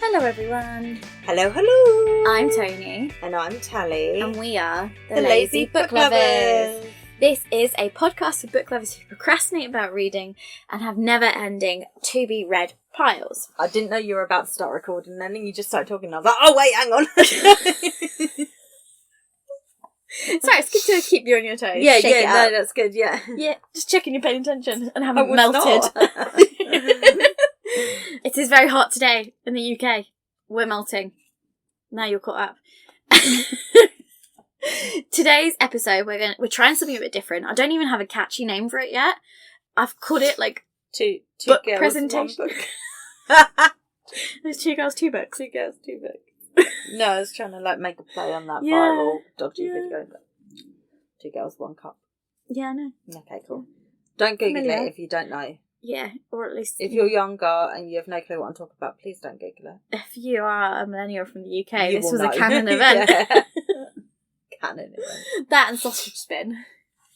Hello everyone. Hello, hello. I'm Tony. And I'm Tally. And we are the Lazy Book Lovers. This is a podcast for book lovers who procrastinate about reading and have never-ending to-be-read piles. I didn't know you were about to start recording then, and you just started talking and I was like, oh wait, hang on. Sorry, it's good to keep you on your toes. Yeah, Shake it up. no, that's good, yeah. Yeah, just checking you're paying attention and haven't I was melted. not. It is very hot today in the UK. We're melting. Now you're caught up. Today's episode, we're trying something a bit different. I don't even have a catchy name for it yet. I've called it like two book girls, presentation. one book. There's 2 girls, 2 books. 2 girls, 2 books. No, I was trying to like make a play on that viral dodgy video. But 2 girls, 1 cup. Yeah, I know. Okay, cool. Don't Google Familiar. it if you don't know. Yeah, or at least If you're younger and you have no clue what I'm talking about, please don't Google it. if you are a millennial from the UK, You this will was know. a canon event. Yeah. Canon event. That and sausage spin.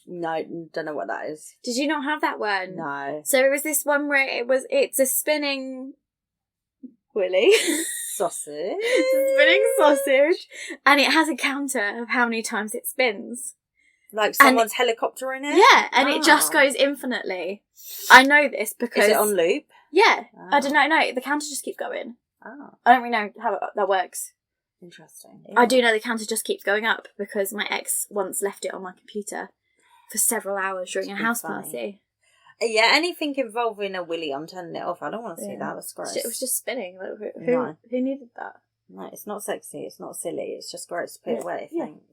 No, don't know what that is. Did you not have that one? No. So it was this one where it's a spinning willy. Sausage. Spinning sausage. And it has a counter of how many times it spins. Like someone's helicopter in it? Yeah, and it just goes infinitely. I know this because... Is it on loop? Yeah. Oh. I don't know, no, the counter just keeps going. Oh, I don't really know how that works. interesting. I do know the counter just keeps going up because my ex once left it on my computer for several hours during a house funny. party. Yeah, anything involving a willy, I'm turning it off. I don't want to see that. That's gross. It was just spinning. Like, No. who needed that? No, it's not sexy. It's not silly. It's just gross to put away. Yeah. Thanks.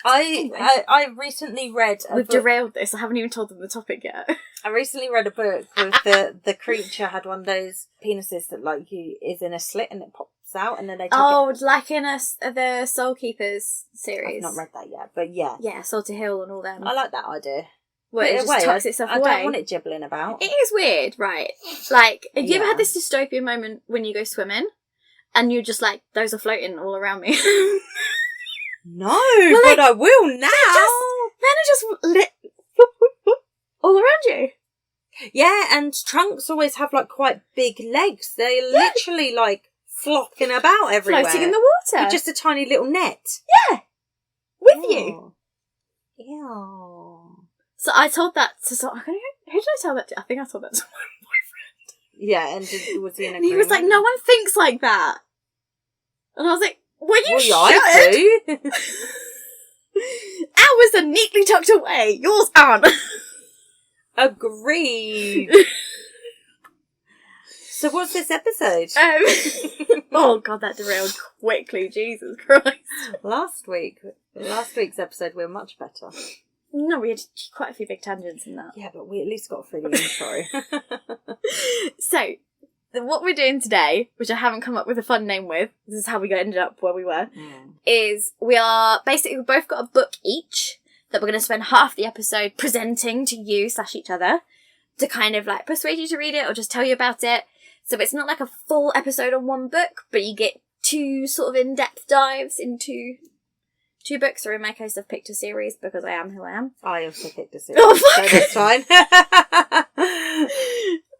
I recently read a We've book. derailed this. I haven't even told them the topic yet. I recently read a book with the creature had one of those penises that like is in a slit and it pops out and then they take it. Like in the Soul Keepers series. I've not read that yet, but yeah. Yeah, Salty Hill and all them. I like that idea. Well, it Put just tucks itself I away. don't want it gibbling about. It is weird, right? Like, have you ever Yeah. had this dystopian moment when you go swimming and you're just like, those are floating all around me? No, but I will now. Then it just lit all around you. Yeah, and trunks always have like quite big legs. They're literally like flopping about everywhere. Floating in the water. With just a tiny little net. Yeah. With you. Ew. So I told that to who did I tell that to? I think I told that to my boyfriend. Yeah, and was he in And he was like, no one thinks like that. And I was like, were you Well, sure? yeah, I do. Ours are neatly tucked away. Yours aren't. Agreed. So what's this episode? Oh god, that derailed quickly. Jesus Christ. Last week's episode, we were much better. No, we had quite a few big tangents in that. Yeah, but we at least got through the intro. So, what we're doing today, which I haven't come up with a fun name with, this is how we ended up where we were, is we both got a book each that we're going to spend half the episode presenting to you / each other to kind of like persuade you to read it or just tell you about it. So it's not like a full episode on one book, but you get 2 sort of in-depth dives into 2 books, or in my case I've picked a series because I am who I am. I also picked a series, Oh, so that's fine.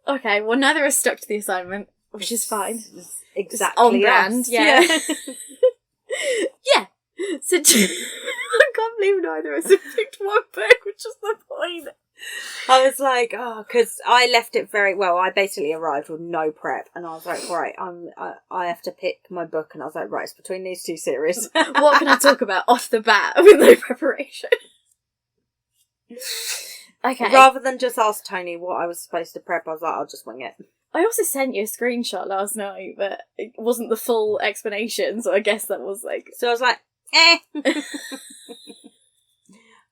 Okay, well neither has stuck to the assignment, which is fine. It's exactly on brand, us. yeah. Yeah. So I can't believe neither of us have picked one book, which is the point. I was like, because I left it very well. I basically arrived with no prep, and I was like, right, I have to pick my book, and I was like, right, it's between these 2 series. What can I talk about off the bat with no preparation? Okay. Rather than just ask Tony what I was supposed to prep, I was like, I'll just wing it. I also sent you a screenshot last night, but it wasn't the full explanation, so I guess that was like... So I was like,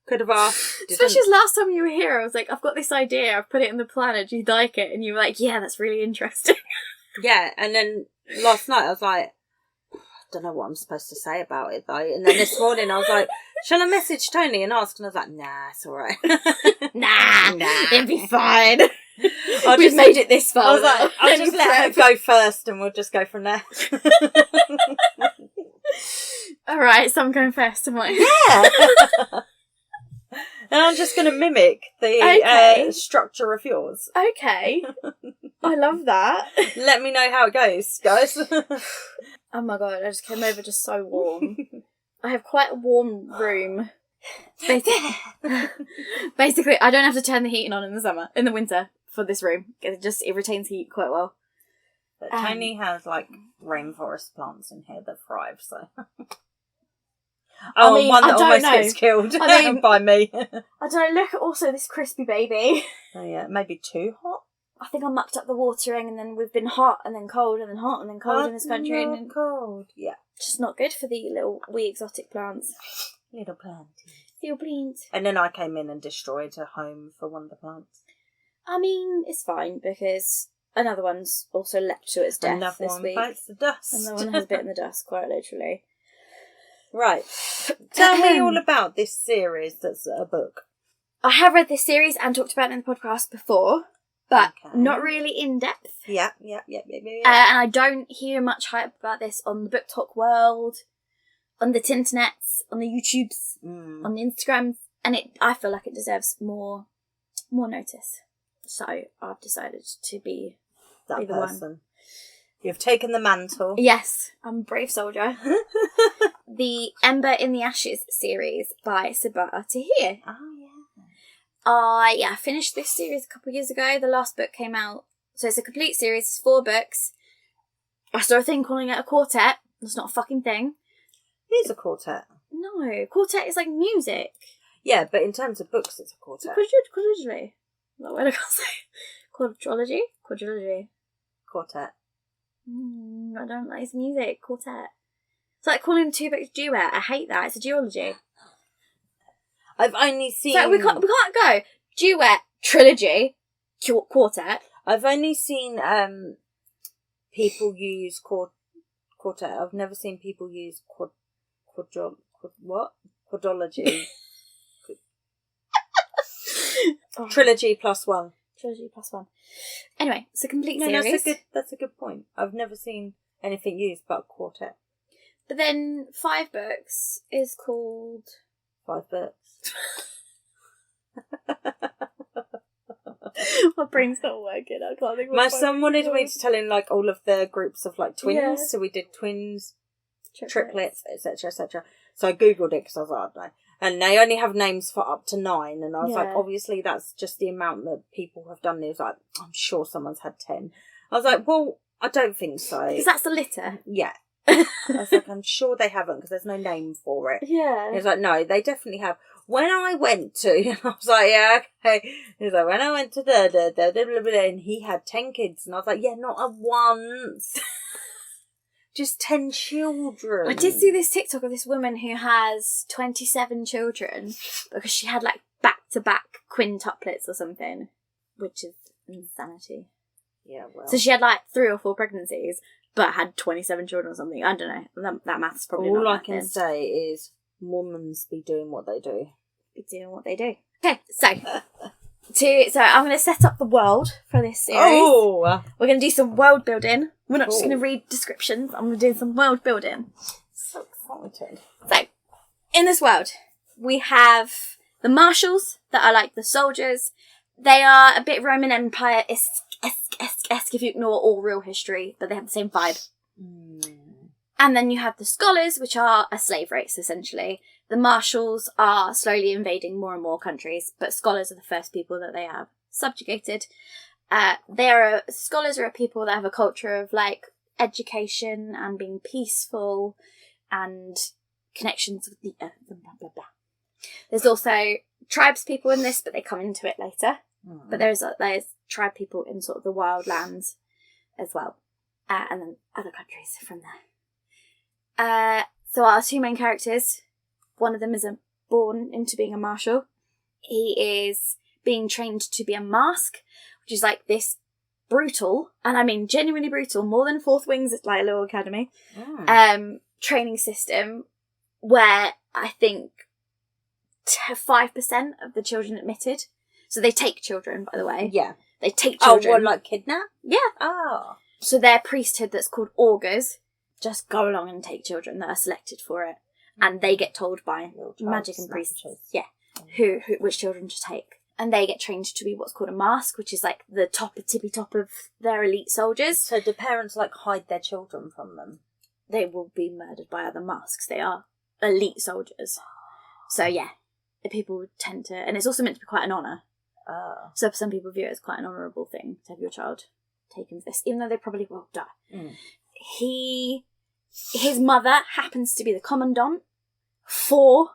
Could have asked. Especially as last time you were here, I was like, I've got this idea, I've put it in the planner, do you like it? And you were like, yeah, that's really interesting. Yeah, and then last night I was like, I don't know what I'm supposed to say about it though. And then this morning I was like, shall I message Tony and ask? And I was like, nah, it's alright. Nah, it'll be fine. We've made it this far. I was like, I'll just let her go first and we'll just go from there. Alright, so I'm going first, am I? Yeah! And I'm just going to mimic the Okay. structure of yours. Okay. I love that. Let me know how it goes, guys. Oh my god, I just came over just so warm. I have quite a warm room. Basically, I don't have to turn the heating on in the winter for this room. It retains heat quite well. But Tony has like rainforest plants in here that thrive, so. I mean, one that I don't almost know. gets killed I mean, by me. I don't know, look at also this crispy baby. Oh yeah, maybe too hot. I think I mucked up the watering and then we've been hot and then cold and then hot and then cold in this country. And cold. Yeah. Just not good for the wee exotic plants. Little plants. Little plants. And then I came in and destroyed a home for one of the plants. I mean, it's fine because another one's also leapt to its death Another this one week. bites the dust. Another one has bitten the dust, quite literally. Right. Tell me all about this series that's a book. I have read this series and talked about it in the podcast before, but Okay. not really in depth. Yeah. And I don't hear much hype about this on the book talk world, on the Tinternets, on the YouTubes, on the Instagrams, and I feel like it deserves more notice. So I've decided to be that the person. one. You've taken the mantle. Yes, I'm a brave soldier. The Ember in the Ashes series by Sabaa TahirSecond. Oh, yeah. I finished this series a couple of years ago. The last book came out. So it's a complete series. It's 4 books. I saw a thing calling it a quartet. That's not a fucking thing. It is a quartet. No, quartet is like music. Yeah, but in terms of books, it's a quartet. Quadrilogy. What I can't say. Quadrilogy? Quadrilogy. Quartet. I don't like it's music. Quartet. It's like calling 2 books duet. I hate that. It's a duology. I've only seen... So we can't go duet, trilogy, quartet. I've only seen people use quartet. I've never seen people use quadrology. Trilogy plus one. Trilogy plus one. Anyway, it's a complete No, series. that's a good point. I've never seen anything used but quartet. But then 5 books is called 5 books. My brain's not working. I can't think. My son wanted me to tell him like all of the groups of like twins. Yeah. So we did twins, triplets, etc., etc. So I googled it because I was like, I don't know. And they only have names for up to 9. And I was like, obviously that's just the amount that people have done. He was like, I'm sure someone's had 10. I was like, well, I don't think so. Because that's the litter. Yeah. I was like, I'm sure they haven't because there's no name for it. Yeah. He was like, no, they definitely have. When I went to, I was like, yeah, okay. He was like, when I went to and he had 10 kids. And I was like, yeah, not at once. Just 10 children. I did see this TikTok of this woman who has 27 children because she had like back-to-back quintuplets or something, which is insanity. Yeah, well. So she had like 3 or 4 pregnancies, but had 27 children or something. I don't know. That math's probably all not I can say is women's be doing what they do. Be doing what they do. Okay, so I'm going to set up the world for this series. Oh! We're going to do some world building. We're not just going to read descriptions. I'm going to do some world building. So excited. So, in this world, we have the marshals that are like the soldiers. They are a bit Roman Empire-esque if you ignore all real history, but they have the same vibe. And then you have the scholars, which are a slave race, essentially. The marshals are slowly invading more and more countries, but scholars are the first people that they have subjugated. Scholars are a people that have a culture of, like, education and being peaceful and connections with the earth and blah, blah, blah. There's also tribes people in this, but they come into it later. But there's tribe people in sort of the wild lands as well. And then other countries from there. So our 2 main characters, one of them is born into being a marshal. He is being trained to be a mask, which is like this brutal, and I mean genuinely brutal, more than Fourth Wings, it's like a little academy, training system where I think 5% of the children admitted. So they take children, by the way. Yeah. They take children. Oh, what, like kidnap? Yeah. Oh. So their priesthood that's called augurs just go along and take children that are selected for it. And they get told by magic and priests, which children to take. and they get trained to be what's called a mask, which is like the tippy top of their elite soldiers. So do parents like hide their children from them? They will be murdered by other masks. They are elite soldiers. So yeah, the people tend to, and it's also meant to be quite an honour. Oh. So some people view it as quite an honourable thing to have your child taken for this, even though they probably will die. Mm. His mother happens to be the commandant for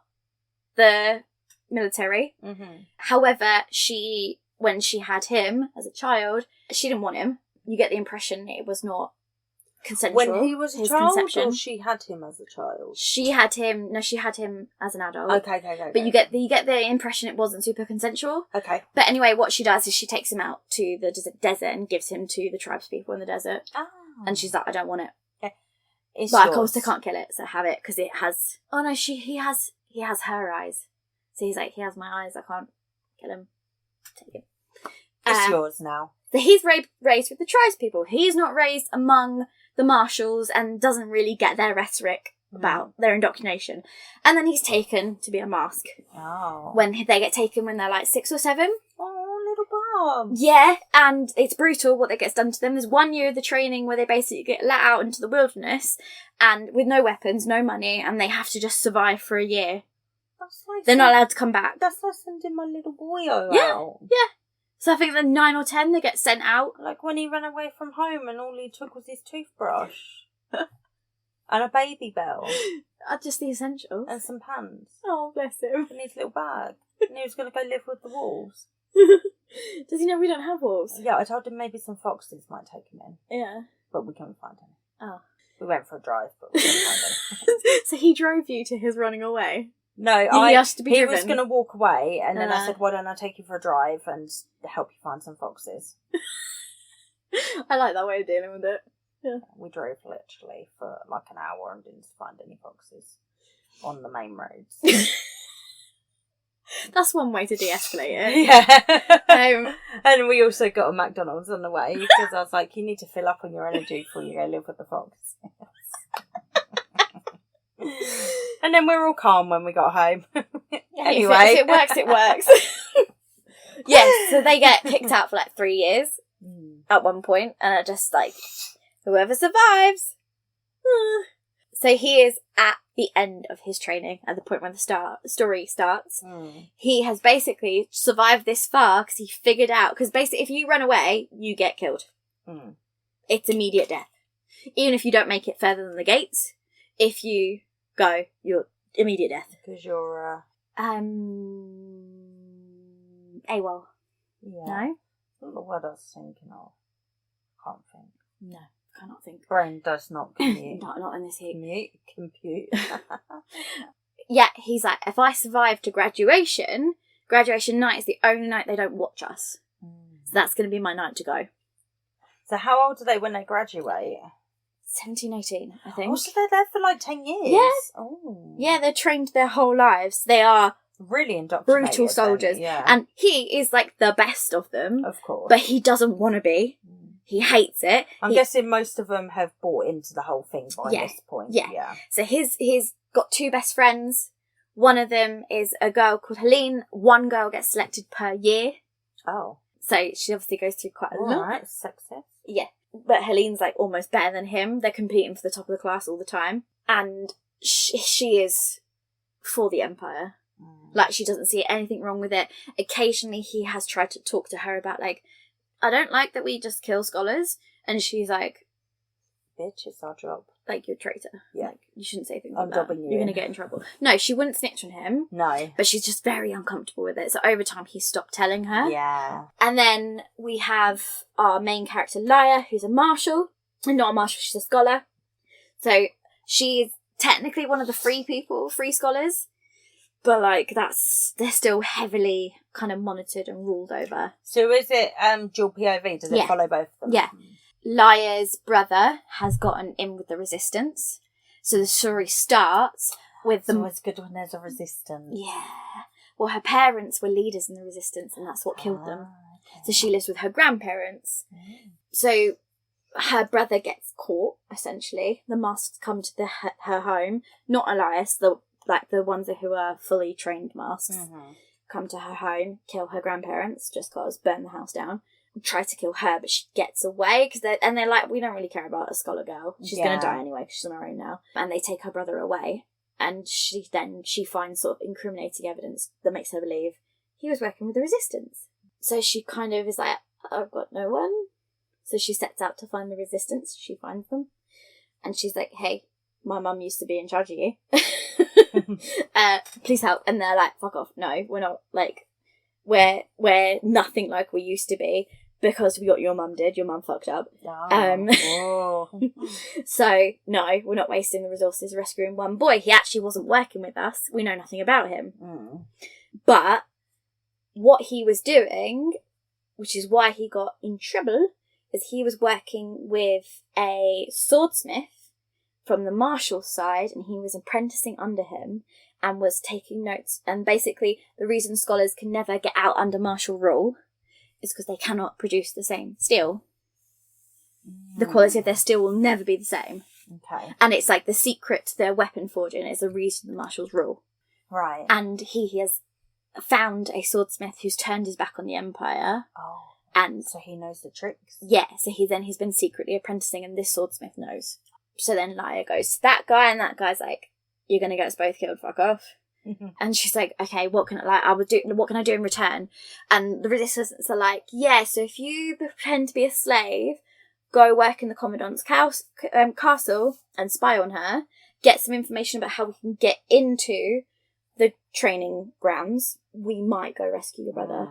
the military. Mm-hmm. However, when she had him as a child, she didn't want him. You get the impression it was not consensual. When he was a child, or she had him as a child? She had him as an adult. Okay. But you get the impression it wasn't super consensual. Okay. But anyway, what she does is she takes him out to the desert and gives him to the tribespeople in the desert. Oh. And she's like, I don't want it. It's but yours. of course I can't kill it, so have it, because it has... Oh no, he has her eyes. So he's like, he has my eyes, I can't kill him. Take it. It's yours now. So he's raised with the tribespeople. He's not raised among the marshals and doesn't really get their rhetoric about their indoctrination. And then he's taken to be a mask. Oh. When they get taken when they're like 6 or 7. Oh, little Bob. Yeah, and it's brutal what gets done to them. There's 1 year of the training where they basically get let out into the wilderness and with no weapons, no money, and they have to just survive for a year. That's like They're not allowed to come back. That's like sending my little boy out. Yeah. So I think they're 9 or 10, they get sent out. Like when he ran away from home and all he took was his toothbrush. And a baby bell. Just the essentials. And some pants. Oh, bless him. And his little bag. And he was going to go live with the wolves. Does he know we don't have wolves? Yeah, I told him maybe some foxes might take him in. Yeah. But we couldn't find any. Oh. We went for a drive, but we couldn't find any. So he drove you to his running away? No, he asked to be he driven? was going to walk away, and then I said, why don't I take you for a drive and help you find some foxes? I like that way of dealing with it. Yeah. We drove literally for like an hour and didn't find any foxes on the main roads. That's one way to de-escalate it. Yeah. And we also got a McDonald's on the way because I was like, you need to fill up on your energy before you go live with the fox. And then we were all calm when we got home. Anyway. If it works, it works. Yes, so they get kicked out for like 3 years at one point, and are just like, whoever survives. So he is at the end of his training, at the point when the story starts. He has basically survived this far because he figured out, because basically if you run away, you get killed. It's immediate death. Even if you don't make it further than the gates, if you go, you're immediate death. Because you're, AWOL. Yeah. No? Not the word I was thinking of. Can't think. No, cannot think. Brain does not commute. Not in this heat. Compute. Yeah, he's like, if I survive to graduation night is the only night they don't watch us. So that's going to be my night to go. So how old are they when they graduate? 17, 18, I think. Oh, so they're there for like 10 years? Yeah. Oh. Yeah, they're trained their whole lives. They are really indoctrinated. Brutal soldiers. Then, yeah. And he is like the best of them. Of course. But he doesn't want to be. He hates it. I'm guessing most of them have bought into the whole thing by this point. Yeah. So he's got 2 best friends. One of them is a girl called Helene. One girl gets selected per year. Oh. So she obviously goes through quite a lot. Alright, success. Yeah. But Helene's like almost better than him. They're competing for the top of the class all the time. And she is for the Empire. Like, she doesn't see anything wrong with it. Occasionally he has tried to talk to her about, like, I don't like that we just kill scholars. And she's like, bitch, it's our job. Like, you're a traitor. Yeah. Like, you shouldn't say things I'm like that. dobbing you You're in. going to get in trouble. No, she wouldn't snitch on him. No. But she's just very uncomfortable with it. So over time, he stopped telling her. Yeah. And then we have our main character, Laya, who's a marshal. Not a marshal, she's a scholar. So she's technically one of the free scholars. But, like, they're still heavily kind of monitored and ruled over. So is it dual POV? Does it follow both of them? Yeah. Laya's brother has gotten in with the resistance. So the story starts with them. It's always good when there's a resistance. Yeah. Well, her parents were leaders in the resistance, and that's what killed them. Okay. So she lives with her grandparents. So her brother gets caught, essentially. The masks come to her home. Not Elias, the ones who are fully trained masks. come to her home, kill her grandparents, just cause, burn the house down. Try to kill her, but she gets away and they're like, we don't really care about a scholar girl. She's going to die anyway because she's on her own now. And they take her brother away, and she finds sort of incriminating evidence that makes her believe he was working with the resistance. So she kind of is like, I've got no one. So she sets out to find the resistance. She finds them, and she's like, hey, my mum used to be in charge of you. Please help. And they're like, fuck off. No, we're not. Like, we're nothing like we used to be. Because what your mum did, your mum fucked up. So, no, we're not wasting the resources rescuing one boy. He actually wasn't working with us. We know nothing about him. But what he was doing, which is why he got in trouble, is he was working with a swordsmith from the martial side, and he was apprenticing under him and was taking notes. And basically, the reason scholars can never get out under martial rule is because they cannot produce the same steel. The quality of their steel will never be the same. Okay. And it's like the secret to their weapon forging is the reason the marshals rule. Right. And he has found a swordsmith who's turned his back on the Empire. Oh. And so he knows the tricks. Yeah, so he's been secretly apprenticing, and this swordsmith knows. So then Laia goes to that guy, and that guy's like, you're going to get us both killed, fuck off. And she's like, okay, what can I do in return? And the resistance are like, yeah, so if you pretend to be a slave, go work in the commandant's castle and spy on her, get some information about how we can get into the training grounds, we might go rescue your brother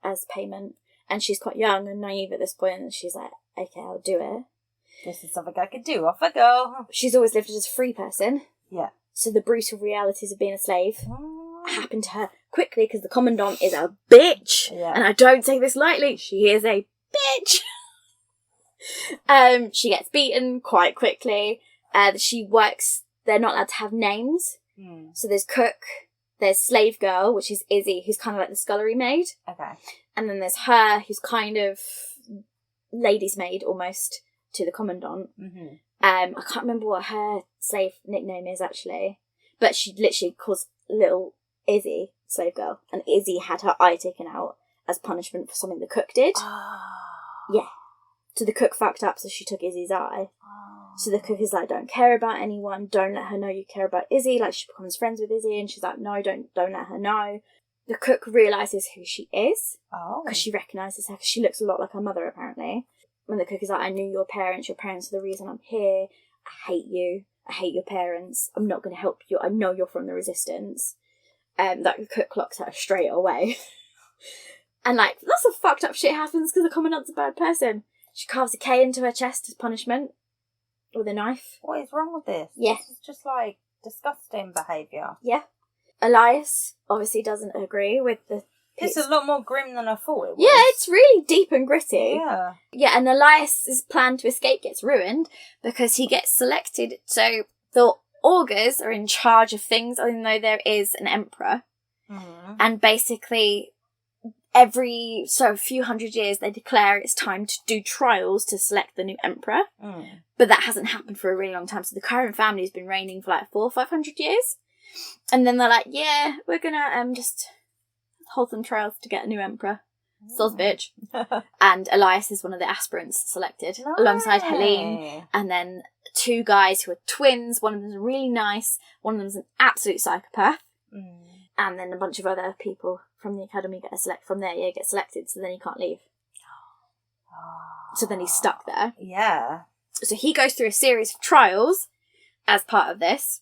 as payment. And she's quite young and naive at this point, and she's like, okay, I'll do it. This is something I could do. Off I go. She's always lived as a free person. Yeah. So the brutal realities of being a slave happen to her quickly because the commandant is a bitch. Yeah. And I don't say this lightly. She is a bitch. She gets beaten quite quickly. She works. They're not allowed to have names. So there's cook, there's slave girl, which is Izzy, who's kind of like the scullery maid. Okay. And then there's her, who's kind of lady's maid almost to the commandant. I can't remember what her slave nickname is actually, but she literally calls little Izzy slave girl, and Izzy had her eye taken out as punishment for something the cook did. Yeah. So the cook fucked up, so she took Izzy's eye. So the cook is like, don't care about anyone, don't let her know you care about Izzy. Like, she becomes friends with Izzy, and she's like, no, don't let her know. The cook realises who she is, because she recognises her, because she looks a lot like her mother, apparently. When the cook is like, I knew your parents are the reason I'm here, I hate you, I hate your parents, I'm not going to help you, I know you're from the resistance. That cook clocks her straight away. And like, lots of fucked up shit happens because the commandant's a bad person. She carves a K into her chest as punishment with a knife. What is wrong with this? Yeah. This is just like disgusting behaviour. Yeah. Elias obviously doesn't agree with the... It's a lot more grim than I thought it was. Yeah, it's really deep and gritty. Yeah. Yeah, and Elias's plan to escape gets ruined because he gets selected. So the augurs are in charge of things, even though there is an emperor. And basically, a few hundred years, they declare it's time to do trials to select the new emperor. But that hasn't happened for a really long time. So the current family's been reigning for like 400 or 500 years. And then they're like, yeah, we're gonna just hold some trials to get a new emperor. Soz bitch. And Elias is one of the aspirants selected, alongside Helene. And then two guys who are twins. One of them's really nice. One of them's an absolute psychopath. And then a bunch of other people from the academy get selected, so then he can't leave. So then he's stuck there. Yeah. So he goes through a series of trials as part of this.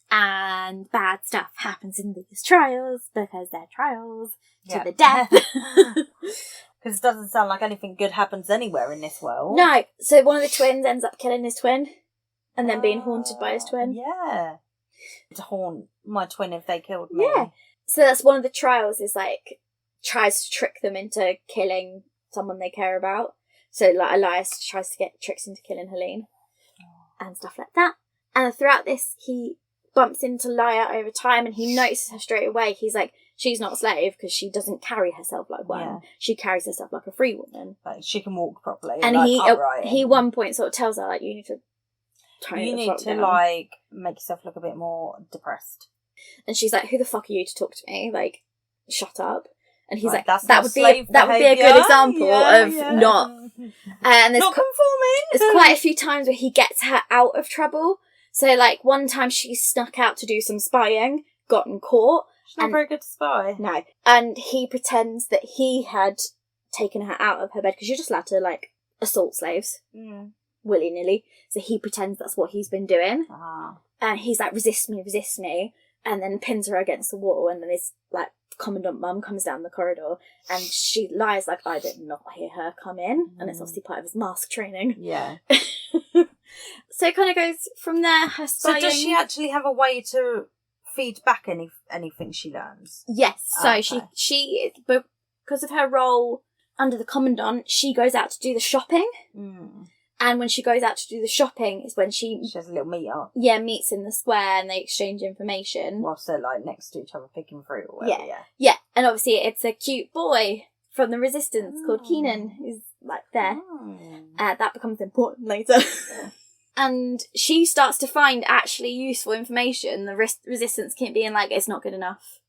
And bad stuff happens in these trials because they're trials to the death. Because it doesn't sound like anything good happens anywhere in this world. No. So one of the twins ends up killing his twin and then being haunted by his twin. Yeah. To haunt my twin if they killed me. Yeah. So that's one of the trials, is like tries to trick them into killing someone they care about. So like Elias tries to get tricks into killing Helene and stuff like that. And throughout this, he bumps into Laia over time, and he notices her straight away. He's like, she's not a slave because she doesn't carry herself like one. Yeah. She carries herself like a free woman. Like, she can walk properly. And like, he one point sort of tells her, like, you need to tone you the need fuck to down. like make yourself look a bit more depressed. And she's like, who the fuck are you to talk to me? Like, shut up. And he's like, That's that would be a good example of not. And there's not conforming. There's quite a few times where he gets her out of trouble. So, like, one time she snuck out to do some spying, gotten caught. She's not very good to spy. No. And he pretends that he had taken her out of her bed, because you're just allowed to, like, assault slaves. Willy-nilly. So he pretends that's what he's been doing. And he's like, resist me. And then pins her against the wall, and then this, like, Commandant Mum comes down the corridor, and she lies like, I did not hear her come in. And it's obviously part of his mask training. Yeah. So it kind of goes from there, her spying. So does she actually have a way to feed back anything she learns? Yes. So she, because of her role under the Commandant, she goes out to do the shopping. And when she goes out to do the shopping is when she has a little meet up. Yeah, meets in the square, and they exchange information. Whilst they're, like, next to each other picking fruit or whatever. Yeah. And obviously it's a cute boy from the Resistance called Keenan who's, like, there. That becomes important later. And she starts to find actually useful information. The Resistance keep being like, it's not good enough.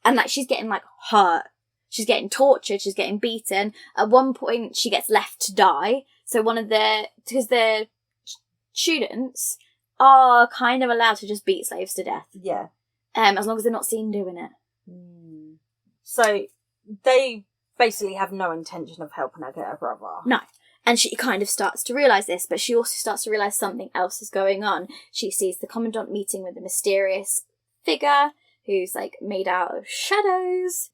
And, like, she's getting, like, hurt. She's getting tortured. She's getting beaten. At one point, she gets left to die. So because the students are kind of allowed to just beat slaves to death. Yeah. As long as they're not seen doing it. So they basically have no intention of helping her get her brother. No. And she kind of starts to realise this, but she also starts to realise something else is going on. She sees the Commandant meeting with a mysterious figure who's, like, made out of shadows.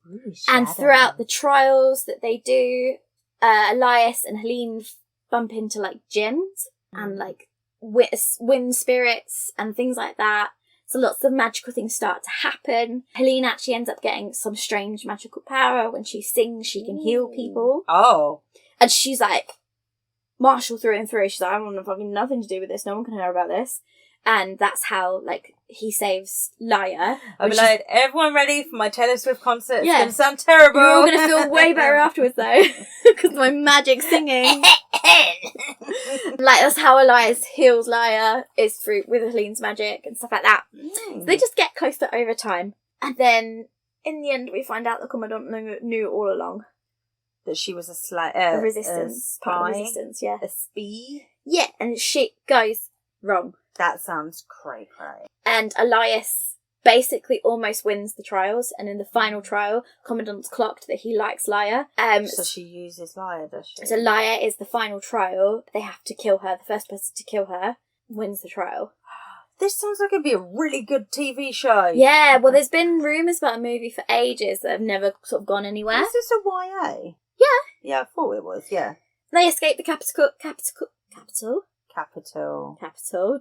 And throughout the trials that they do, Elias and Helene bump into, like, jinns and, like, wind spirits and things like that. So lots of magical things start to happen. Helene actually ends up getting some strange magical power. When she sings, she can heal people. Oh. And she's, like, martial through and through. She's like, I want fucking nothing to do with this. No one can hear about this. And that's how, like, he saves Laia. I'll be like, everyone ready for my Taylor Swift concert? It's going to sound terrible. You're all going to feel way better afterwards, though. Because my magic singing. Like, that's how Elias heals Laia, is through with Helene's magic and stuff like that. So they just get closer over time. And then, in the end, we find out the Commandant knew all along. That she was a resistance. Part of the resistance, yeah. A spy? Yeah, and shit goes wrong. That sounds cray. And Elias basically almost wins the trials, and in the final trial, Commandant's clocked that he likes Laia. So she uses Laia, does she? So Laia is the final trial. They have to kill her. The first person to kill her wins the trial. This sounds like it'd be a really good TV show. Yeah, well, there's been rumours about a movie for ages that have never sort of gone anywhere. Is this a YA? Yeah. Yeah, I thought it was, yeah. They escape the capital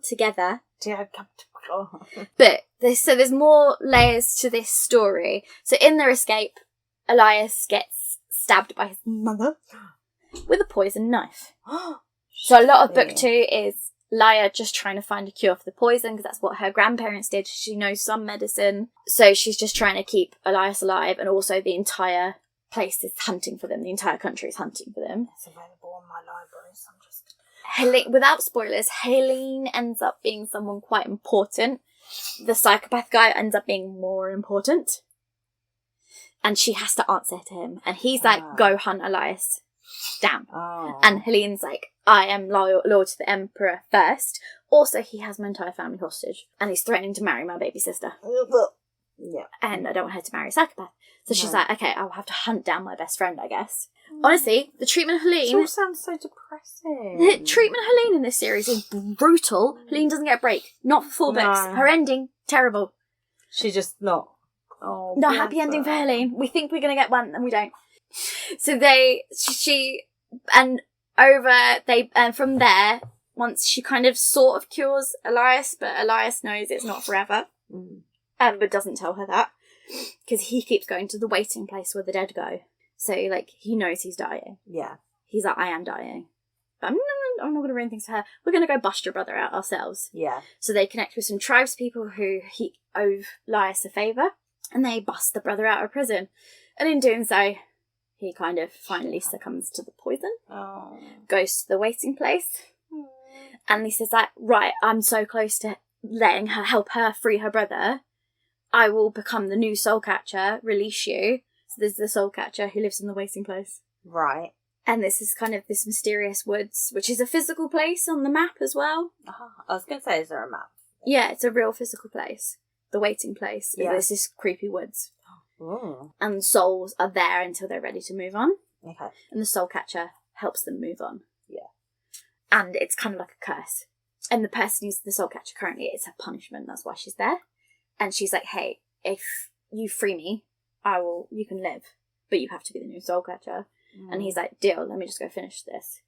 together. Yeah, capital. But there's more layers to this story. So in their escape, Elias gets stabbed by his mother with a poison knife. So a lot of book 2 is Laia just trying to find a cure for the poison, because that's what her grandparents did. She knows some medicine. So she's just trying to keep Elias alive, and also the entire place is hunting for them. The entire country is hunting for them. It's available on my library, so I'm just... Helene, without spoilers, Helene ends up being someone quite important. The psychopath guy ends up being more important. And she has to answer to him. And he's like, go hunt Elias down. And Helene's like, I am loyal to the Emperor first. Also, he has my entire family hostage. And he's threatening to marry my baby sister. Yeah. And I don't want her to marry a psychopath. So she's like, okay, I'll have to hunt down my best friend, I guess. Honestly, the treatment of Helene... It all sounds so depressing. The treatment of Helene in this series is brutal. Helene doesn't get a break. Not for 4 books. Her ending, terrible. She's just not... Oh, not happy ending for Helene. We think we're going to get one, and we don't. So from there, once she kind of sort of cures Elias, but Elias knows it's not forever. Ember doesn't tell her that, because he keeps going to the waiting place where the dead go. So, like, he knows he's dying. Yeah. He's like, I am dying. But I'm not going to ruin things for her. We're going to go bust your brother out ourselves. Yeah. So they connect with some tribespeople who he owe Elias a favour, and they bust the brother out of prison. And in doing so, he kind of finally succumbs to the poison. Goes to the waiting place. And he says, like, right, I'm so close to letting her help her free her brother. I will become the new soul catcher, release you. So there's the soul catcher who lives in the waiting place. Right. And this is kind of this mysterious woods, which is a physical place on the map as well. I was going to say, is there a map? Yeah, it's a real physical place. The waiting place. Yeah. There's this creepy woods. Ooh. And souls are there until they're ready to move on. Okay. And the soul catcher helps them move on. Yeah. And it's kind of like a curse. And the person who's the soul catcher currently, it's a punishment. That's why she's there. And she's like, hey, if you free me, you can live. But you have to be the new soul catcher. And he's like, deal, let me just go finish this.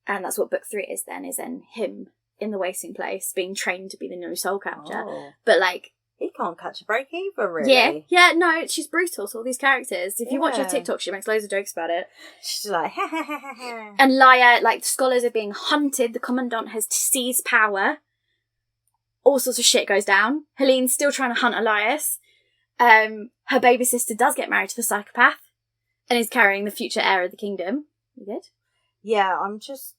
And that's what book 3 is then him in the waiting place being trained to be the new soul catcher. Oh. But like, he can't catch a break either, really. Yeah, no, she's brutal to all these characters. If you watch her TikTok, she makes loads of jokes about it. She's like, ha ha ha ha ha. And Laia, like, the scholars are being hunted, the Commandant has seized power. All sorts of shit goes down. Helene's still trying to hunt Elias. Her baby sister does get married to the psychopath and is carrying the future heir of the kingdom. You good? Yeah, I'm just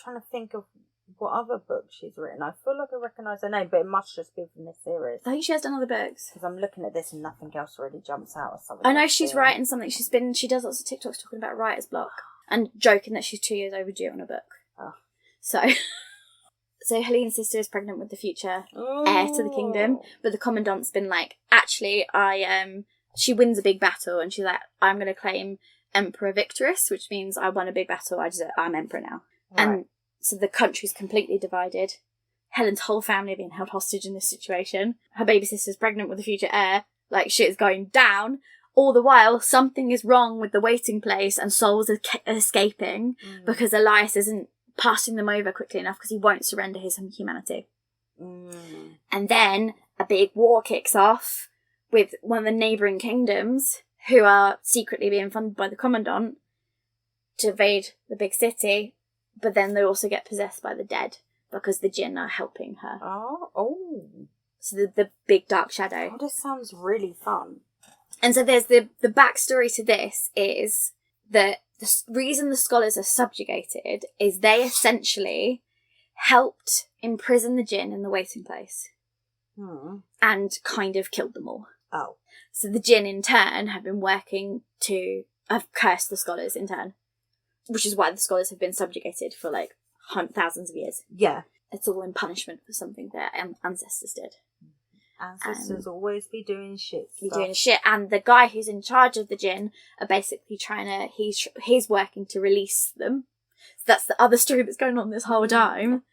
trying to think of what other book she's written. I feel like I recognise her name, but it must just be from this series. I think she has done other books. Because I'm looking at this and nothing else really jumps out or something. I know she's writing something. She does lots of TikToks talking about writer's block and joking that she's 2 years overdue on a book. Oh. So Helene's sister is pregnant with the future heir to the kingdom, but the Commandant's been like, actually, she wins a big battle and she's like, I'm going to claim Emperor Victorious, which means I won a big battle, I'm Emperor now. Right. And so the country's completely divided. Helen's whole family are being held hostage in this situation. Her baby sister's pregnant with the future heir. Like, shit is going down. All the while, something is wrong with the waiting place and souls are escaping because Elias isn't passing them over quickly enough because he won't surrender his humanity. And then a big war kicks off with one of the neighbouring kingdoms who are secretly being funded by the Commandant to invade the big city, but then they also get possessed by the dead because the Jinn are helping her. Oh. So the big dark shadow. Oh, this sounds really fun. And so there's the backstory to this is that the reason the scholars are subjugated is they essentially helped imprison the Jinn in the waiting place. And kind of killed them all. Oh. So the Jinn in turn have been working to have cursed the scholars in turn. Which is why the scholars have been subjugated for like thousands of years. Yeah. It's all in punishment for something their ancestors did. Ancestors always be doing shit. And the guy who's in charge of the Jinn are basically he's working to release them. So that's the other story that's going on this whole time.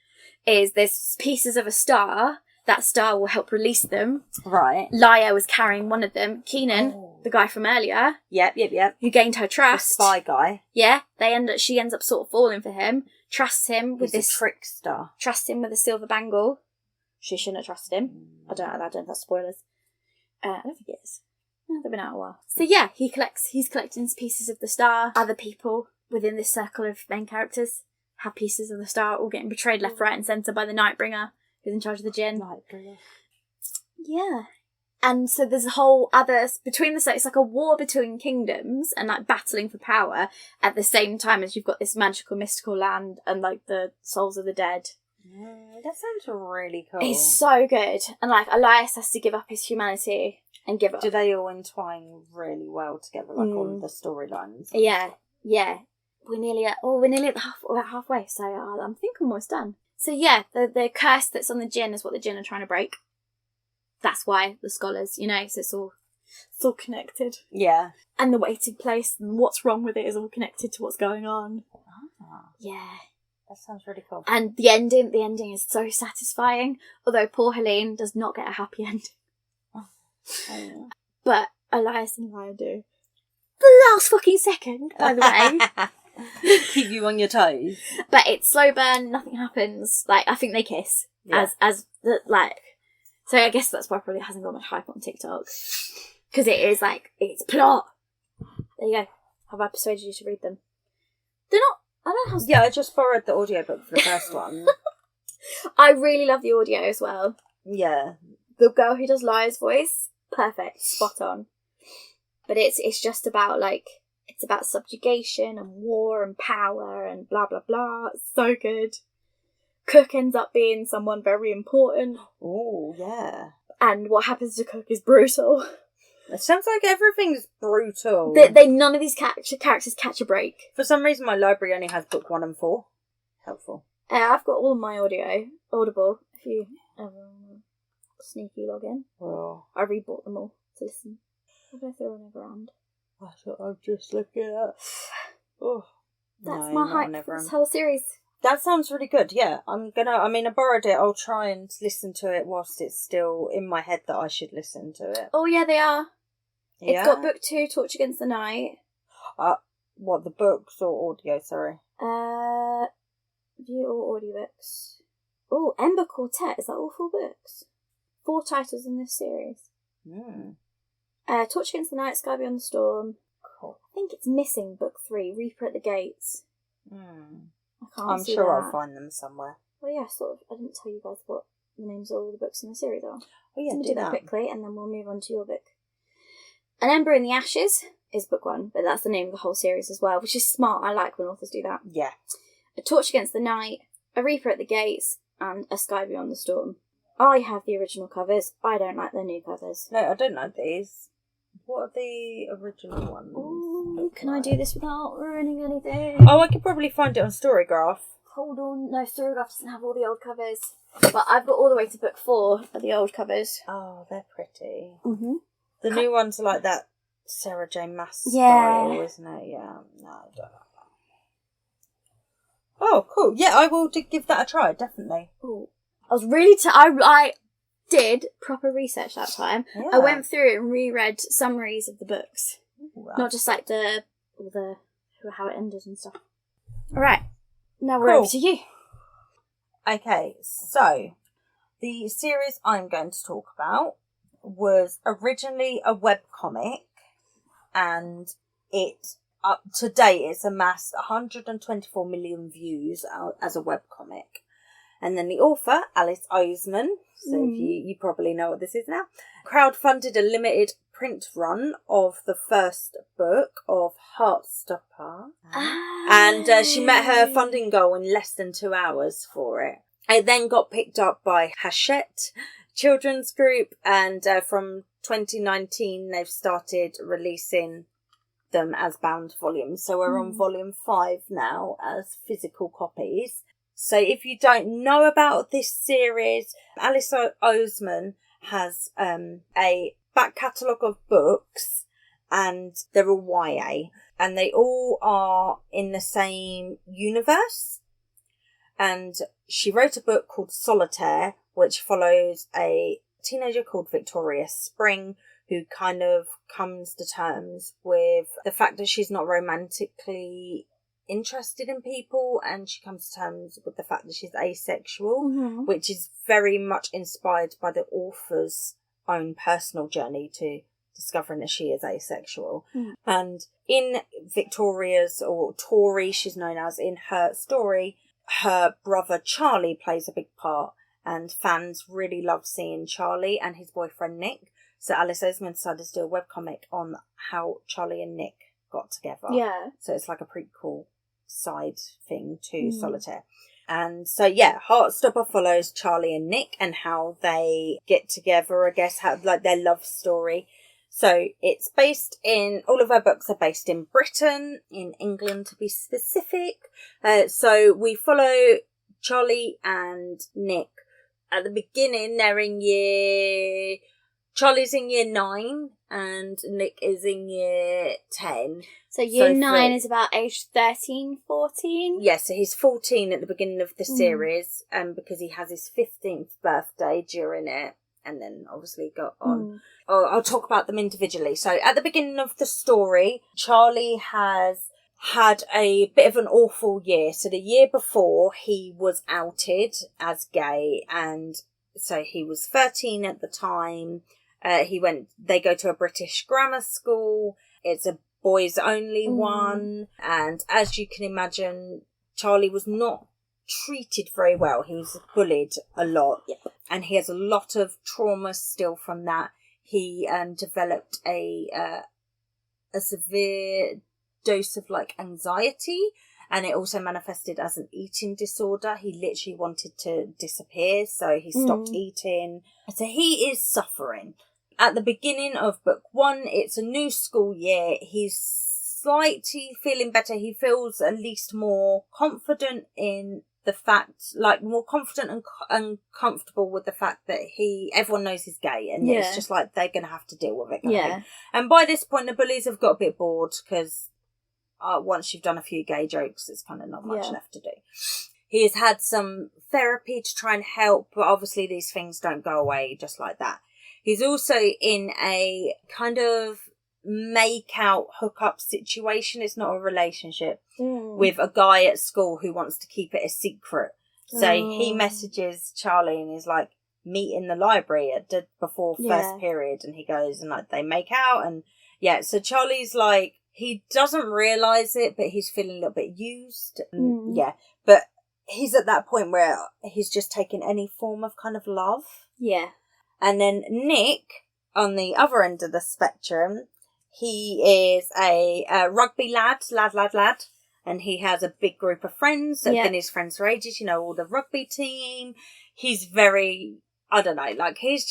Is there's pieces of a star. That star will help release them. Right. Laia was carrying one of them. Keenan, the guy from earlier. Yep. Who gained her trust. The spy guy. Yeah. She ends up sort of falling for him. Trusts him with this trickster. Trusts him with a silver bangle. She shouldn't have trusted him. I don't know if that's spoilers. I don't think it is. No, they've been out a while. So yeah, he's collecting pieces of the star. Other people within this circle of main characters have pieces of the star, all getting betrayed left, right and centre by the Nightbringer, who's in charge of the Jinn. Nightbringer. Yeah. And so there's a whole other, it's like a war between kingdoms and like battling for power at the same time as you've got this magical, mystical land and like the souls of the dead. That sounds really cool. It's so good. And like Elias has to give up his humanity and give up. Do they all entwine really well together, like all of the storylines? Yeah. We're nearly at halfway, so I think I'm almost done. So yeah, the curse that's on the Jinn is what the Jinn are trying to break. That's why the scholars, so it's all connected. Yeah. And the waiting place and what's wrong with it is all connected to what's going on. Yeah. That sounds really cool. And the ending is so satisfying, although poor Helene does not get a happy ending. But Elias and Laia do. The last fucking second, by the way. Keep you on your toes. But it's slow burn, nothing happens. Like, I think they kiss. Yeah. So I guess that's why it probably hasn't got much hype on TikTok. Because it is it's plot. There you go. Have I persuaded you to read them? They're not, I don't know how... Yeah, I just borrowed the audiobook for the first one. I really love the audio as well. Yeah. The girl who does Laia's voice, perfect, spot on. But it's just about it's about subjugation and war and power and blah blah blah. It's so good. Cook ends up being someone very important. Oh yeah. and what happens to Cook is brutal. It sounds like everything's brutal. None of these characters catch a break. For some reason, my library only has book 1 and 4. Helpful. I've got all of my Audible. If you sneaky log in. Oh. I rebought them all to listen. I don't know if they're on Everand. That's what I'm just looking at. Oh. That's my hype for this whole series. That sounds really good, yeah. I borrowed it. I'll try and listen to it whilst it's still in my head that I should listen to it. Oh, yeah, they are. Yeah? It's got book 2, Torch Against the Night. What, the books or audio, sorry? View all audiobooks. Oh, Ember Quartet. Is that all 4 books? 4 titles in this series. Torch Against the Night, Sky Beyond the Storm. Cool. I think it's missing book 3, Reaper at the Gates. I'm sure I'll find them somewhere. Well, yeah, I didn't tell you guys what the names of all the books in the series are. Oh, yeah, do that quickly, and then we'll move on to your book. An Ember in the Ashes is book 1, but that's the name of the whole series as well, which is smart. I like when authors do that. Yeah. A Torch Against the Night, A Reaper at the Gates, and A Sky Beyond the Storm. I have the original covers. I don't like the new covers. No, I don't like these. What are the original ones? Ooh, can I do this without ruining anything? Oh, I could probably find it on Storygraph. Hold on. No, Storygraph doesn't have all the old covers. But I've got all the way to book 4 of the old covers. Oh, they're pretty. Mm-hmm. The new ones are like that Sarah J. Maas style, isn't it? Yeah. No, I don't know. Oh, cool. Yeah, I will give that a try, definitely. Ooh. I was really... I did proper research that time. Yeah. I went through and reread summaries of the books. Ooh, not just like how it ended and stuff. Alright, now we're over to you. Okay, so the series I'm going to talk about was originally a webcomic, and it, up to date, it's amassed 124 million views as a webcomic. And then the author, Alice OsemanJoin, so you probably know what this is now, crowdfunded a limited print run of the first book of Heartstopper. And she met her funding goal in less than 2 hours for it. It then got picked up by Hachette Children's Group, and from 2019 they've started releasing them as bound volumes. So we're on volume 5 now as physical copies. So if you don't know about this series, Alice OsemanJoin has a back catalogue of books, and they're all YA, and they all are in the same universe. And she wrote a book called Solitaire, which follows a teenager called Victoria Spring, who kind of comes to terms with the fact that she's not romantically interested in people, and she comes to terms with the fact that she's asexual, which is very much inspired by the author's own personal journey to discovering that she is asexual. And in Victoria's, or Tori she's known as, in her story, her brother Charlie plays a big part, and fans really love seeing Charlie and his boyfriend Nick. So Alice Oseman decided to do a webcomic on how Charlie and Nick got together. Yeah. So it's like a prequel side thing to Solitaire. And so, yeah, Heartstopper follows Charlie and Nick and how they get together, I guess, how, like, their love story. So it's based in, all of our books are based in Britain, in England to be specific. So we follow Charlie and Nick. At the beginning, Charlie's in year 9 and Nick is in year 10. So year 9 is about age 13, 14? Yeah, so he's 14 at the beginning of the series, because he has his 15th birthday during it, and then obviously got on. Oh, I'll talk about them individually. So at the beginning of the story, Charlie has had a bit of an awful year. So the year before, he was outed as gay, and so he was 13 at the time. They go to a British grammar school. It's a boys only one. And as you can imagine, Charlie was not treated very well. He was bullied a lot. Yeah. And he has a lot of trauma still from that. He developed a severe dose of like anxiety, And it also manifested as an eating disorder. He literally wanted to disappear, so he stopped eating. So he is suffering. At the beginning of book 1, it's a new school year. He's slightly feeling better. He feels at least more confident in the fact, like more confident and comfortable with the fact that everyone knows he's gay, and it's just like they're going to have to deal with it. Kind of thing. And by this point, the bullies have got a bit bored because once you've done a few gay jokes, there's kind of not much left to do. He has had some therapy to try and help, but obviously these things don't go away just like that. He's also in a kind of make-out hookup situation. It's not a relationship with a guy at school who wants to keep it a secret. So he messages Charlie and is like, meet in the library before first period, and he goes and like they make out, and so Charlie's like, he doesn't realise it, but he's feeling a little bit used. But he's at that point where he's just taking any form of kind of love. Yeah. And then Nick, on the other end of the spectrum, he is a rugby lad, and he has a big group of friends that have been his friends for ages, you know, all the rugby team. He's very, I don't know, like he's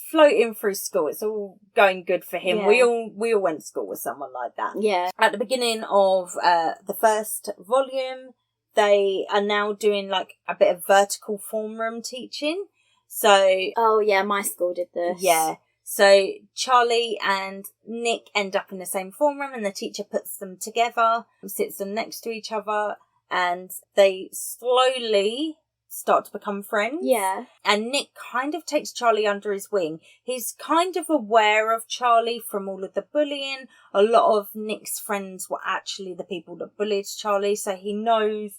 floating through school. It's all going good for him. We all went to school with someone like that. Yeah. At the beginning of the first volume, they are now doing like a bit of vertical form room teaching. So... Oh, yeah, my school did this. Yeah. So Charlie and Nick end up in the same form room, and the teacher puts them together, sits them next to each other, and they slowly start to become friends. Yeah. And Nick kind of takes Charlie under his wing. He's kind of aware of Charlie from all of the bullying. A lot of Nick's friends were actually the people that bullied Charlie, so he knows,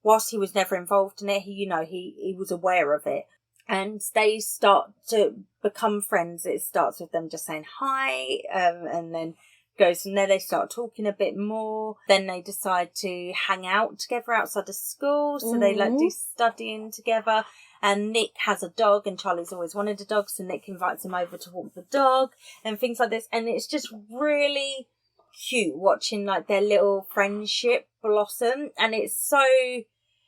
whilst he was never involved in it, he was aware of it. And they start to become friends. It starts with them just saying hi, and then goes from there. They start talking a bit more. Then they decide to hang out together outside of school. So they like do studying together. And Nick has a dog, and Charlie's always wanted a dog, so Nick invites him over to walk the dog and things like this. And it's just really cute watching like their little friendship blossom. And it's so...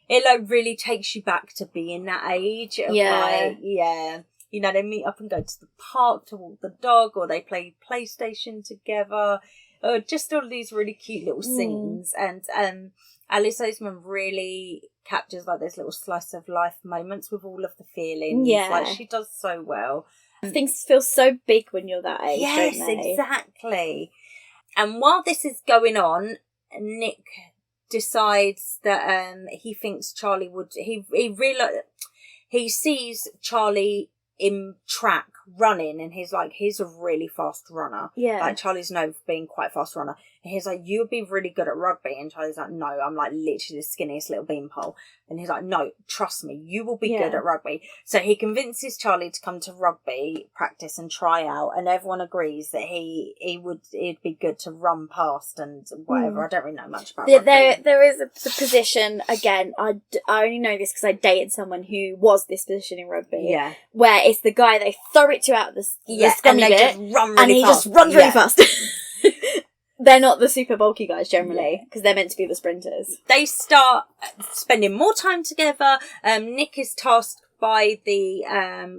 It like really takes you back to being that age. Of like, you know, they meet up and go to the park to walk the dog, or they play PlayStation together, or just all these really cute little scenes. And Alice Oseman really captures like those little slice of life moments with all of the feelings. Yeah, like she does so well. Things feel so big when you're that age. Yes, don't they? Exactly. And while this is going on, Nick decides that he thinks Charlie would... He sees Charlie in track running, and he's like, he's a really fast runner. Yeah. Like, Charlie's known for being quite a fast runner. And he's like, you would be really good at rugby. And Charlie's like, no, I'm like literally the skinniest little beanpole. And he's like, no, trust me, you will be good at rugby. So he convinces Charlie to come to rugby practice and try out, and everyone agrees that it'd be good to run past and whatever. I don't really know much about rugby. There is a position, again, I only know this because I dated someone who was this position in rugby. Yeah. Where it's the guy, they throw it to out the scummy bit, just run really and he fast. just runs really fast. They're not the super bulky guys generally, because they're meant to be the sprinters. They start spending more time together. Nick is tasked by the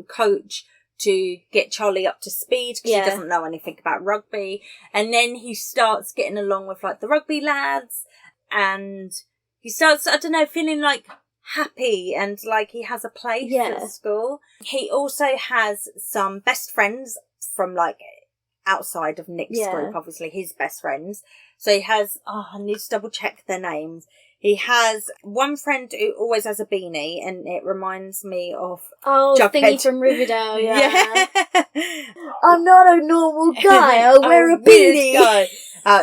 coach to get Charlie up to speed, because he doesn't know anything about rugby. And then he starts getting along with like the rugby lads, and he starts, I don't know, feeling like happy and like he has a place at school. He also has some best friends from like outside of Nick's group, obviously his best friends. So he has, I need to double check their names. He has one friend who always has a beanie, and it reminds me of Thingy from Riverdale. Yeah. I'm not a normal guy. I'll wear a beanie.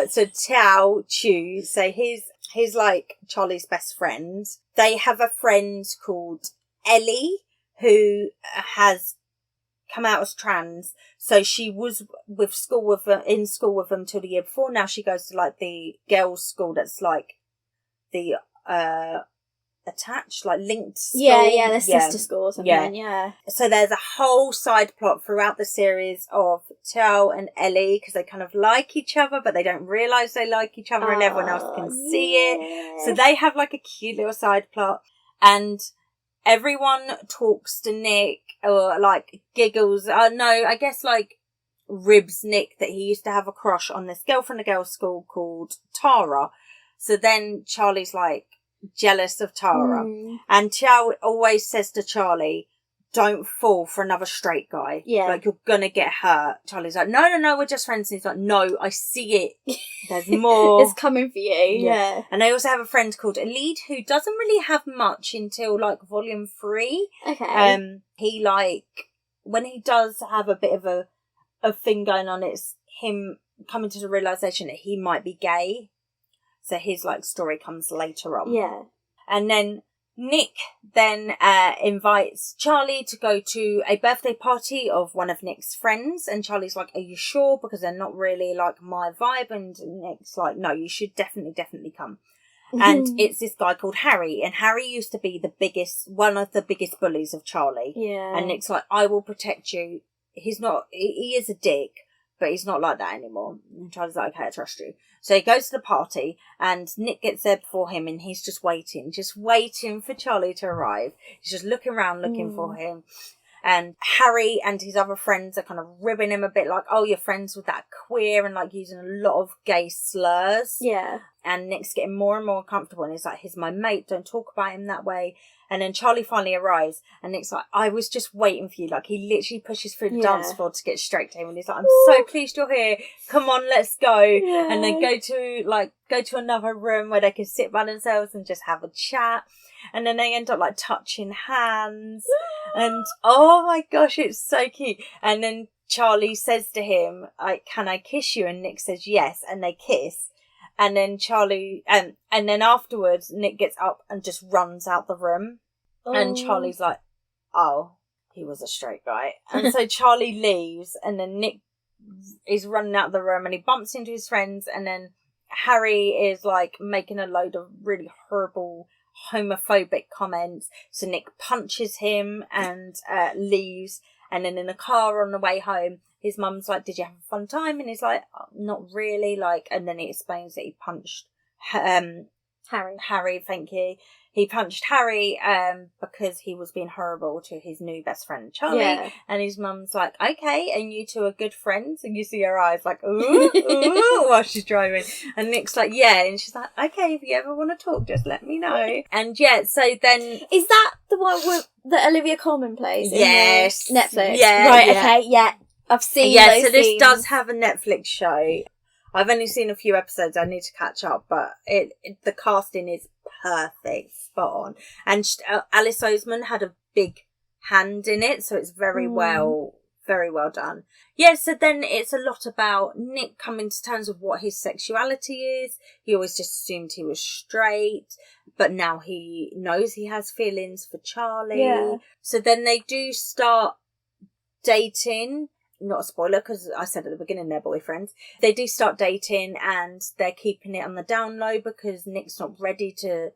So Tao Chu. So he's like Charlie's best friend. They have a friend called Ellie who has come out as trans. So she was in school with them till the year before. Now she goes to like the girls' school that's like the attached, like linked school. Yeah, they're sister schools and yeah. So there's a whole side plot throughout the series of Chow and Ellie, because they kind of like each other, but they don't realise they like each other, and everyone else can see it. So they have like a cute little side plot, and everyone talks to Nick, or like giggles. I guess like ribs Nick that he used to have a crush on this girl from the girls' school called Tara. So then Charlie's like jealous of Tara. And Chow always says to Charlie, don't fall for another straight guy. Yeah. Like, you're gonna get hurt. Charlie's like, no, we're just friends. And he's like, no, I see it. There's more. It's coming for you. Yeah. And I also have a friend called Elite who doesn't really have much until, like, volume 3. Okay. He, like, when he does have a bit of a thing going on, it's him coming to the realisation that he might be gay. So his, like, story comes later on. Yeah. And then Nick then invites Charlie to go to a birthday party of one of Nick's friends. And Charlie's like, are you sure? Because they're not really, like, my vibe. And Nick's like, no, you should definitely come. And it's this guy called Harry. And Harry used to be one of the biggest bullies of Charlie. Yeah. And Nick's like, I will protect you. He is a dick, but he's not like that anymore. And Charlie's like, okay, I trust you. So he goes to the party, and Nick gets there before him, and he's just waiting for Charlie to arrive. He's just looking around, looking for him. And Harry and his other friends are kind of ribbing him a bit, like, oh, you're friends with that queer, and, like, using a lot of gay slurs. Yeah. And Nick's getting more and more comfortable, and he's like, he's my mate, don't talk about him that way. And then Charlie finally arrives, and Nick's like, I was just waiting for you. Like, he literally pushes through the dance floor to get straight to him, and he's like, I'm so pleased you're here. Come on, let's go. Yeah. And they go to another room where they can sit by themselves and just have a chat. And then they end up, like, touching hands. And, oh my gosh, it's so cute. And then Charlie says to him, like, can I kiss you? And Nick says yes, and they kiss. And then Charlie, and then afterwards, Nick gets up and just runs out the room. Oh. And Charlie's like, oh, he was a straight guy. And so Charlie leaves, and then Nick is running out the room, and he bumps into his friends, and then Harry is, like, making a load of really horrible homophobic comments. So Nick punches him and leaves. And then in the car on the way home, his mum's like, did you have a fun time? And he's like, oh, not really. Like, and then he explains that he punched Harry, thank you. He punched Harry because he was being horrible to his new best friend, Charlie. Yeah. And his mum's like, okay, and you two are good friends? And you see her eyes like, ooh, ooh, while she's driving. And Nick's like, yeah. And she's like, okay, if you ever want to talk, just let me know. And yeah, so then... Is that the one that Olivia Colman plays? Yes. In Netflix? Yeah. Right, yeah. Okay, yeah. I've seen those so this scenes. does have a Netflix show. I've only seen a few episodes. I need to catch up, but the casting is perfect, spot on. And Alice Oseman had a big hand in it, so it's very well done. Yeah, so then it's a lot about Nick coming to terms with what his sexuality is. He always just assumed he was straight, but now he knows he has feelings for Charlie. Yeah. So then they do start dating. Not a spoiler, because I said at the beginning they're boyfriends. They do start dating, and they're keeping it on the down low because Nick's not ready to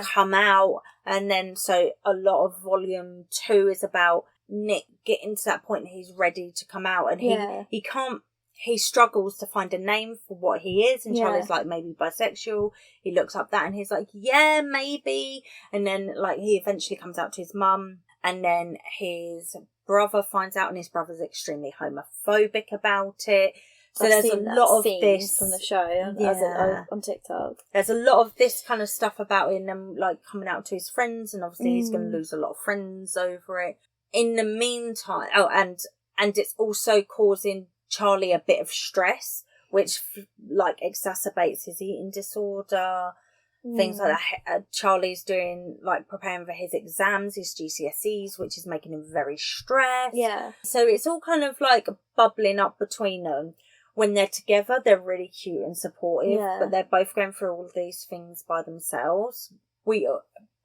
come out. And then so a lot of volume 2 is about Nick getting to that point that he's ready to come out, and he struggles to find a name for what he is. And Charlie's like, maybe bisexual. He looks up that, and he's like, yeah, maybe. And then, like, he eventually comes out to his mum, and then his brother finds out, and his brother's extremely homophobic about it. So there's a lot of this from the show on TikTok. There's a lot of this kind of stuff about him, like, coming out to his friends, and obviously he's going to lose a lot of friends over it. In the meantime, and it's also causing Charlie a bit of stress, which like exacerbates his eating disorder. Things like that. Charlie's preparing for his exams, his GCSEs, which is making him very stressed. Yeah. So it's all kind of like bubbling up between them. When they're together, they're really cute and supportive, but they're both going through all of these things by themselves.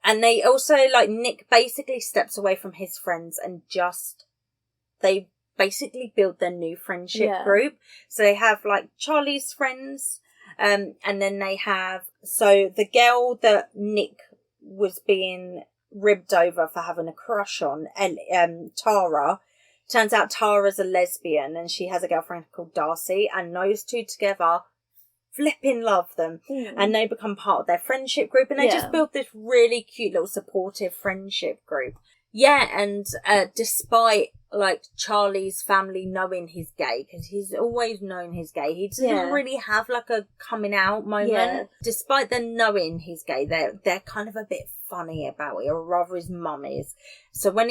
And they also, like, Nick basically steps away from his friends and they basically build their new friendship group. So they have, like, Charlie's friends, and then they have, so the girl that Nick was being ribbed over for having a crush on Tara. Turns out Tara's a lesbian and she has a girlfriend called Darcy, and those two together flipping love them. And they become part of their friendship group, and they just build this really cute little supportive friendship group. Yeah, and despite like Charlie's family knowing he's gay, because he's always known he's gay, he doesn't really have like a coming out moment. Despite them knowing he's gay, they're kind of a bit funny about it, or rather his mum is. So when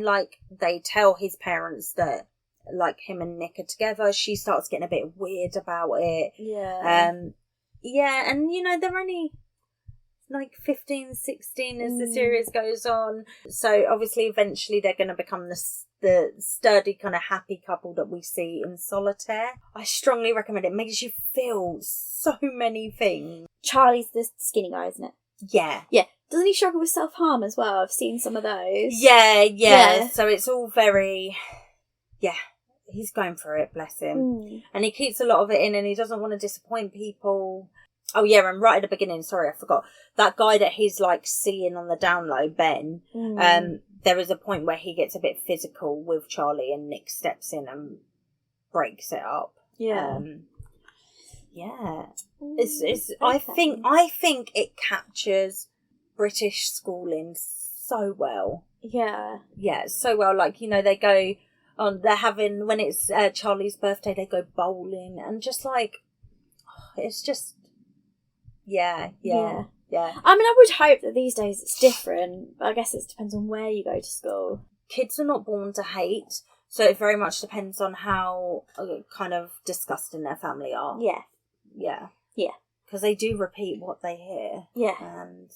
like they tell his parents that like him and Nick are together, she starts getting a bit weird about it. And you know, they're only like 15, 16 as the series goes on. So obviously eventually they're going to become the sturdy kind of happy couple that we see in Solitaire. I strongly recommend it. It makes you feel so many things. Charlie's the skinny guy, isn't it? Yeah. Yeah. Doesn't he struggle with self-harm as well? I've seen some of those. Yeah. So it's all very... Yeah. He's going for it, bless him. And he keeps a lot of it in, and he doesn't want to disappoint people. Oh yeah, and right at the beginning, sorry, I forgot. That guy that he's like seeing on the down low, Ben, there is a point where he gets a bit physical with Charlie, and Nick steps in and breaks it up. Yeah. I think it captures British schooling so well. Yeah. Yeah, so well. Like, you know, they go on, they're having, when it's Charlie's birthday, they go bowling, and just like, it's just, yeah. I mean, I would hope that these days it's different, but I guess it depends on where you go to school. Kids are not born to hate, so it very much depends on how kind of disgusting their family are. Yeah. Because they do repeat what they hear. Yeah. And,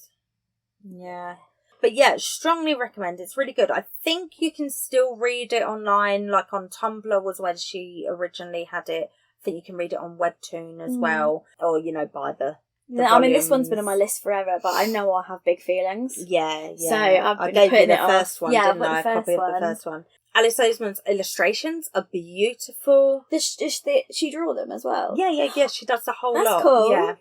yeah. But yeah, strongly recommend. It's really good. I think you can still read it online, like on Tumblr was where she originally had it. I think you can read it on Webtoon as well, or, you know, buy the I mean, this one's been on my list forever, but I know I'll have big feelings. Yeah. So I gave you the it first one, yeah, didn't I? A copy of the first one. Alice Oseman's illustrations are beautiful. Does she draw them as well? Yeah. She does the whole lot. That's cool.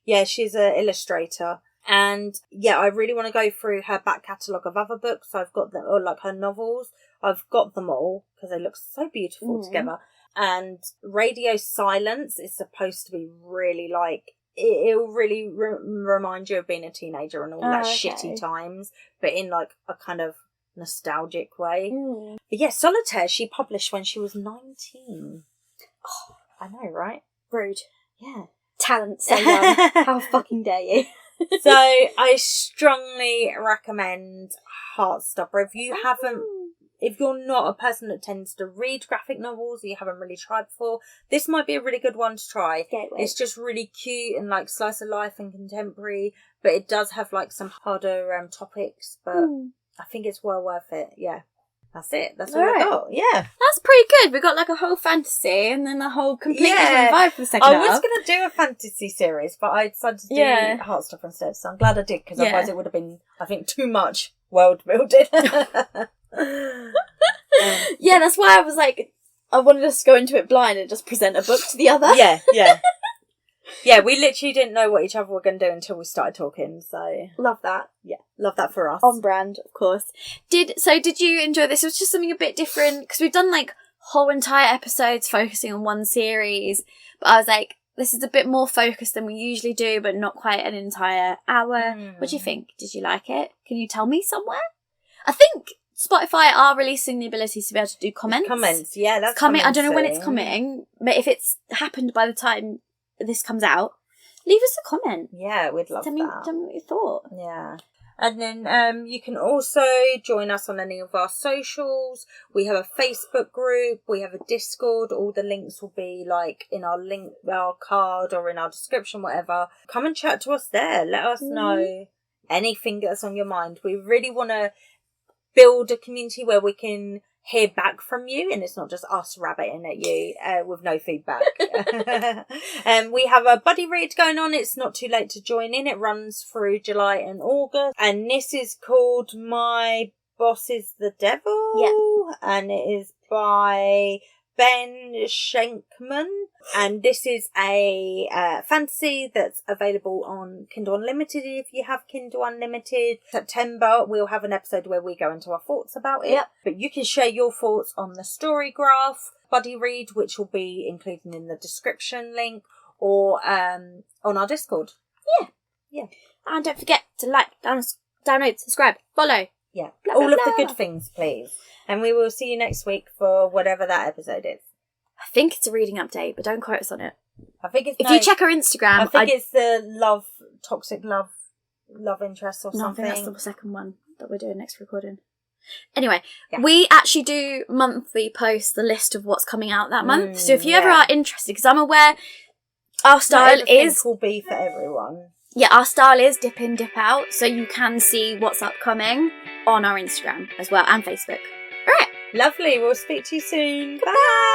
Yeah, she's an illustrator. And yeah, I really want to go through her back catalogue of other books. I've got them, or like her novels. I've got them all because they look so beautiful together. And Radio Silence is supposed to be really like, it'll really remind you of being a teenager and all that shitty times, but in like a kind of nostalgic way. But yeah, Solitaire she published when she was 19. Oh, I know, right? Rude. Yeah. Talent so young. How fucking dare you? So I strongly recommend Heartstopper. If you're not a person that tends to read graphic novels or you haven't really tried before, this might be a really good one to try. Gateway. It's just really cute and like slice of life and contemporary, but it does have like some harder topics, but I think it's well worth it. Yeah. That's it. That's all I got. Yeah. That's pretty good. We got like a whole fantasy and then a whole completely different vibe for the second half. I was going to do a fantasy series, but I decided to do Heartstopper instead, so I'm glad I did, because otherwise it would have been, I think, too much world building. Yeah, that's why I was like, I wanted us to go into it blind and just present a book to the other. Yeah, we literally didn't know what each other were going to do until we started talking, so... Love that. Yeah, love that for us. On brand, of course. Did you enjoy this? It was just something a bit different, because we've done, like, whole entire episodes focusing on one series, but I was like, this is a bit more focused than we usually do, but not quite an entire hour. What do you think? Did you like it? Can you tell me somewhere? I think Spotify are releasing the ability to be able to do comments. Yeah, that's coming. I don't know when it's coming, but if it's happened by the time this comes out, leave us a comment. Yeah, we'd love that. Tell me what you thought. Yeah. And then you can also join us on any of our socials. We have a Facebook group. We have a Discord. All the links will be like in our card or in our description, whatever. Come and chat to us there. Let us know anything that's on your mind. We really want to build a community where we can hear back from you, and it's not just us rabbiting at you with no feedback. We have a buddy read going on. It's not too late to join in. It runs through July and August, and this is called My Boss is the Devil. Yeah. And it is by Ben Schenkman, and this is a fantasy that's available on Kindle Unlimited if you have Kindle Unlimited. September, we'll have an episode where we go into our thoughts about it. Yep. But you can share your thoughts on the story graph, buddy read, which will be included in the description link, or on our Discord. Yeah. And don't forget to like, download, subscribe, follow. Yeah. Blah, All blah, of the blah. good things, please. And we will see you next week for whatever that episode is. I think it's a reading update, but don't quote us on it. I think it's... If you check our Instagram... I think it's the toxic love interest or something. I think that's the second one that we're doing next recording. Anyway, Yeah. we actually do monthly post the list of what's coming out that month. So if you ever are interested, because I'm aware our style is... will be for everyone. Yeah, our style is dip in, dip out. So you can see what's upcoming on our Instagram as well, and Facebook. All right. Lovely. We'll speak to you soon. Bye.